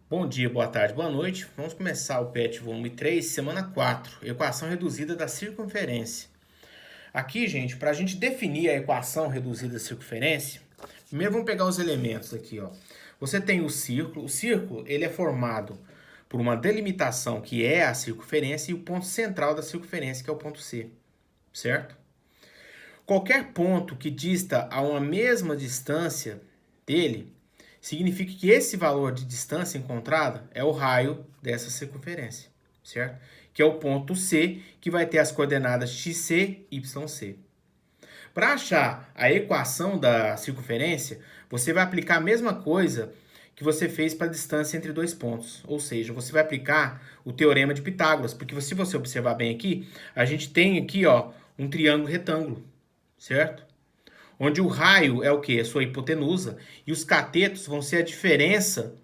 Bom dia, boa tarde, boa noite. Vamos começar o PET volume 3, semana 4, equação reduzida da circunferência. Aqui, gente, para a gente definir a equação reduzida da circunferência, primeiro vamos pegar os elementos aqui, ó. Você tem o círculo ele é formado por uma delimitação que é a circunferência e o ponto central da circunferência, que é o ponto C, certo? Qualquer ponto que dista a uma mesma distância dele significa que esse valor de distância encontrada é o raio dessa circunferência, certo? Que é o ponto C, que vai ter as coordenadas xc, yc. Para achar a equação da circunferência, você vai aplicar a mesma coisa que você fez para a distância entre dois pontos. Ou seja, você vai aplicar o teorema de Pitágoras, porque se você observar bem aqui, a gente tem aqui, ó, um triângulo retângulo, certo? Onde o raio é o que? A sua hipotenusa, e os catetos vão ser a diferença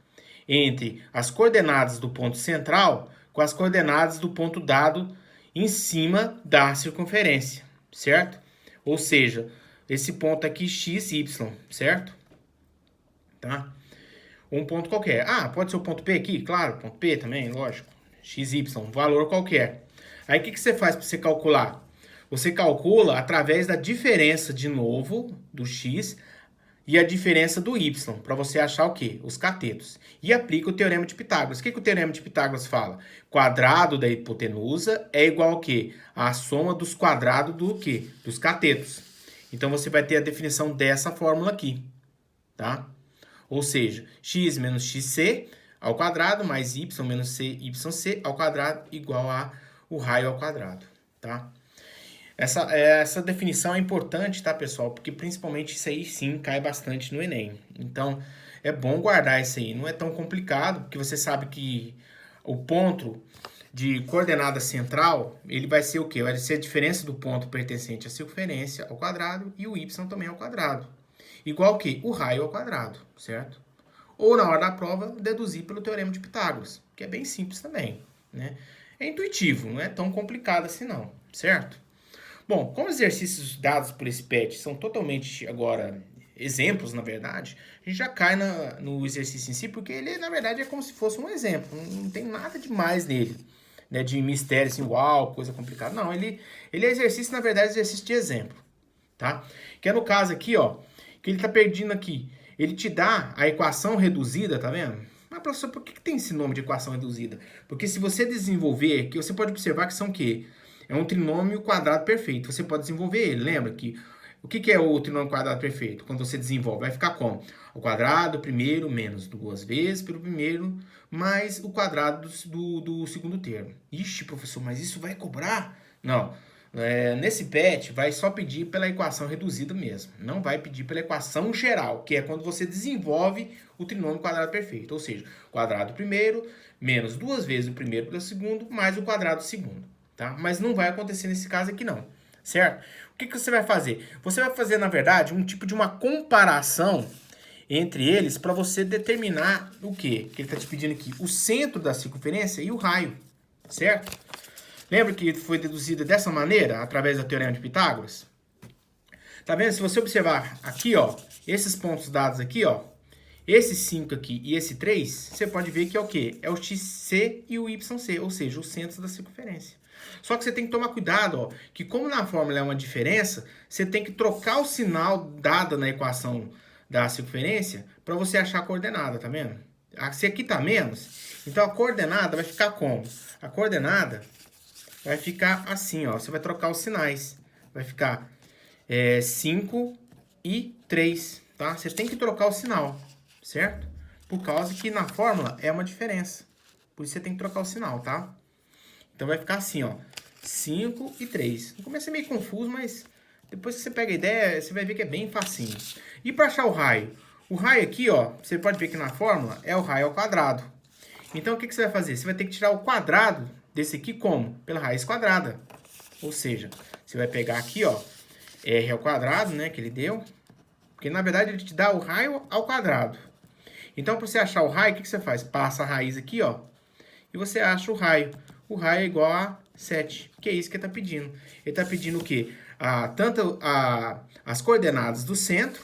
entre as coordenadas do ponto central com as coordenadas do ponto dado em cima da circunferência, certo? Ou seja, esse ponto aqui x, y, certo? Tá? Um ponto qualquer. Ah, pode ser o ponto P aqui? Claro, ponto P também, lógico. x, y, valor qualquer. Aí o que você faz para você calcular? Você calcula através da diferença, de novo, do x e a diferença do y, para você achar o quê? Os catetos. E aplica o teorema de Pitágoras. O que o teorema de Pitágoras fala? Quadrado da hipotenusa é igual ao quê? A soma dos quadrados do quê? Dos catetos. Então você vai ter a definição dessa fórmula aqui, tá? Ou seja, x menos xc ao quadrado mais y menos c, yc ao quadrado igual a o raio ao quadrado, tá? Essa definição é importante, tá, pessoal? Porque principalmente isso aí sim cai bastante no Enem. Então é bom guardar isso aí. Não é tão complicado, porque você sabe que o ponto de coordenada central ele vai ser o quê? Vai ser a diferença do ponto pertencente à circunferência ao quadrado e o y também ao quadrado. Igual que o raio ao quadrado, certo? Ou na hora da prova, deduzir pelo teorema de Pitágoras, que é bem simples também, né? É intuitivo, não é tão complicado assim não, certo? Bom, como os exercícios dados por esse PET são totalmente agora exemplos, na verdade, a gente já cai no exercício em si, porque ele, na verdade, é como se fosse um exemplo, não tem nada demais nele, né, de mistério, assim, uau, coisa complicada. Não, ele é exercício, na verdade, exercício de exemplo, tá? Que é no caso aqui, ó, que ele tá perdendo aqui. Ele te dá a equação reduzida, tá vendo? Mas, professor, por que tem esse nome de equação reduzida? Porque se você desenvolver, que você pode observar que são o quê? É um trinômio quadrado perfeito. Você pode desenvolver ele. Lembra que o que é o trinômio quadrado perfeito? Quando você desenvolve, vai ficar como? O quadrado primeiro menos duas vezes pelo primeiro mais o quadrado do segundo termo. Ixi, professor, mas isso vai cobrar? Não. Nesse PET, vai só pedir pela equação reduzida mesmo. Não vai pedir pela equação geral, que é quando você desenvolve o trinômio quadrado perfeito. Ou seja, quadrado primeiro menos duas vezes o primeiro pelo segundo mais o quadrado do segundo. Tá? Mas não vai acontecer nesse caso aqui não, certo? O que você vai fazer? Você vai fazer, na verdade, um tipo de uma comparação entre eles para você determinar o quê? Que ele está te pedindo aqui, o centro da circunferência e o raio, certo? Lembra que foi deduzido dessa maneira, através do teorema de Pitágoras? Tá vendo? Se você observar aqui, ó, esses pontos dados aqui, ó, esse 5 aqui e esse 3, você pode ver que é o quê? É o xc e o yc, ou seja, os centros da circunferência. Só que você tem que tomar cuidado, ó, que como na fórmula é uma diferença, você tem que trocar o sinal dado na equação da circunferência para você achar a coordenada, tá vendo? Se aqui tá menos, então a coordenada vai ficar como? A coordenada vai ficar assim, ó. Você vai trocar os sinais. Vai ficar 5 e 3, tá? Você tem que trocar o sinal, certo? Por causa que na fórmula é uma diferença. Por isso você tem que trocar o sinal, tá? Então vai ficar assim, ó. 5 e 3. No começo é meio confuso, mas depois que você pega a ideia, você vai ver que é bem facinho. E para achar o raio? O raio aqui, ó, você pode ver que na fórmula é o raio ao quadrado. Então o que você vai fazer? Você vai ter que tirar o quadrado desse aqui como? Pela raiz quadrada. Ou seja, você vai pegar aqui, ó, r ao quadrado, né, que ele deu. Porque na verdade ele te dá o raio ao quadrado. Então para você achar o raio, o que você faz? Passa a raiz aqui, ó, e você acha o raio. O raio é igual a 7, que é isso que ele está pedindo. Ele está pedindo o quê? Tanto as coordenadas do centro,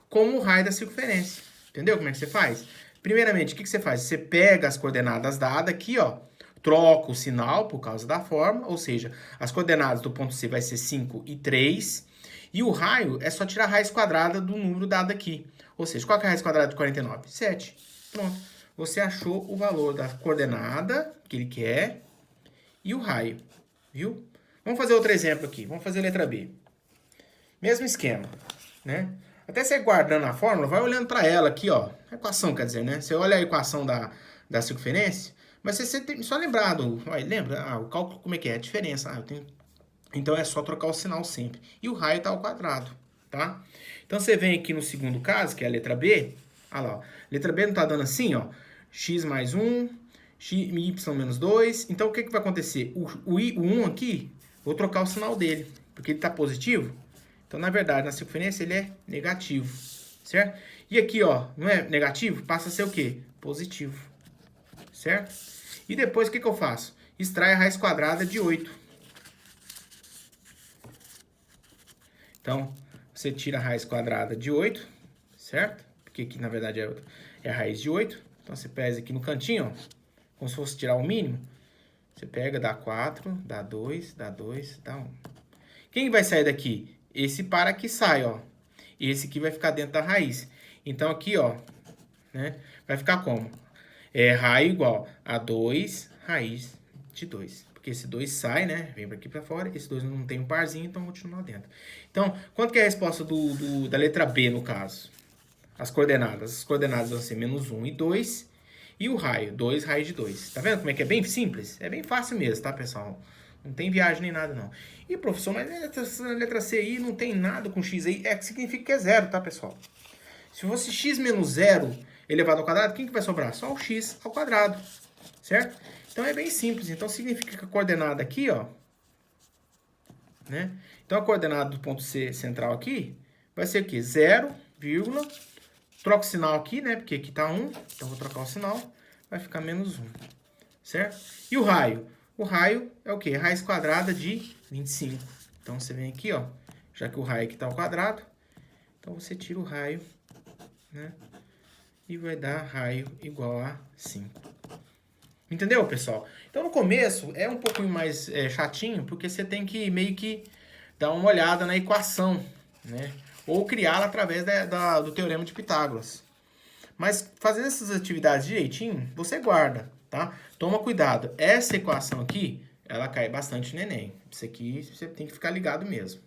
como o raio da circunferência. Entendeu como é que você faz? Primeiramente, o que você faz? Você pega as coordenadas dadas aqui, ó, troca o sinal por causa da forma, ou seja, as coordenadas do ponto C vai ser 5 e 3, e o raio é só tirar a raiz quadrada do número dado aqui. Ou seja, qual que é a raiz quadrada de 49? 7. Pronto. Você achou o valor da coordenada que ele quer e o raio, viu? Vamos fazer outro exemplo aqui. Vamos fazer a letra B. Mesmo esquema, né? Até você guardando a fórmula, vai olhando para ela aqui, ó. A equação, quer dizer, né? Você olha a equação da circunferência, mas você tem só lembrado. Olha, lembra? O cálculo como é que é? A diferença. Então é só trocar o sinal sempre. E o raio está ao quadrado, tá? Então você vem aqui no segundo caso, que é a letra B. Olha lá, ó. Letra B não está dando assim, ó. X mais 1, y menos 2. Então o que vai acontecer? O 1 aqui, vou trocar o sinal dele, porque ele está positivo. Então, na verdade, na circunferência ele é negativo, certo? E aqui, ó, não é negativo? Passa a ser o quê? Positivo, certo? E depois, o que eu faço? Extrai a raiz quadrada de 8. Então, você tira a raiz quadrada de 8, certo? Porque aqui, na verdade, é a raiz de 8. Então, você pesa aqui no cantinho, ó, como se fosse tirar o mínimo. Você pega, dá 4, dá 2, dá 2, dá 1. Quem vai sair daqui? Esse par aqui sai, ó. E esse aqui vai ficar dentro da raiz. Então, aqui, ó, né? Vai ficar como? Raio igual a 2 raiz de 2. Porque esse 2 sai, né? Vem para aqui para fora. Esse 2 não tem um parzinho, então continua dentro. Então, quanto que é a resposta da letra B, no caso? As coordenadas. As coordenadas vão ser menos 1 e 2. E o raio, 2 raiz de 2. Tá vendo como é que é bem simples? É bem fácil mesmo, tá, pessoal? Não tem viagem nem nada, não. E, professor, mas a letra C aí não tem nada com x aí. É que significa que é zero, tá, pessoal? Se fosse x menos zero elevado ao quadrado, quem que vai sobrar? Só o x ao quadrado, certo? Então, é bem simples. Então, significa que a coordenada aqui, ó, né? Então, a coordenada do ponto C central aqui vai ser o quê? 0, vírgula. Troca o sinal aqui, né? Porque aqui tá 1. Então, vou trocar o sinal. Vai ficar menos 1, certo? E o raio? O raio é o quê? Raiz quadrada de 25. Então, você vem aqui, ó. Já que o raio aqui está ao quadrado, então você tira o raio, né? E vai dar raio igual a 5. Entendeu, pessoal? Então, no começo, é um pouquinho mais chatinho, porque você tem que meio que dar uma olhada na equação, né? Ou criá-la através do Teorema de Pitágoras. Mas, fazendo essas atividades direitinho, você guarda, tá? Toma cuidado. Essa equação aqui, ela cai bastante no Enem. Isso aqui você tem que ficar ligado mesmo.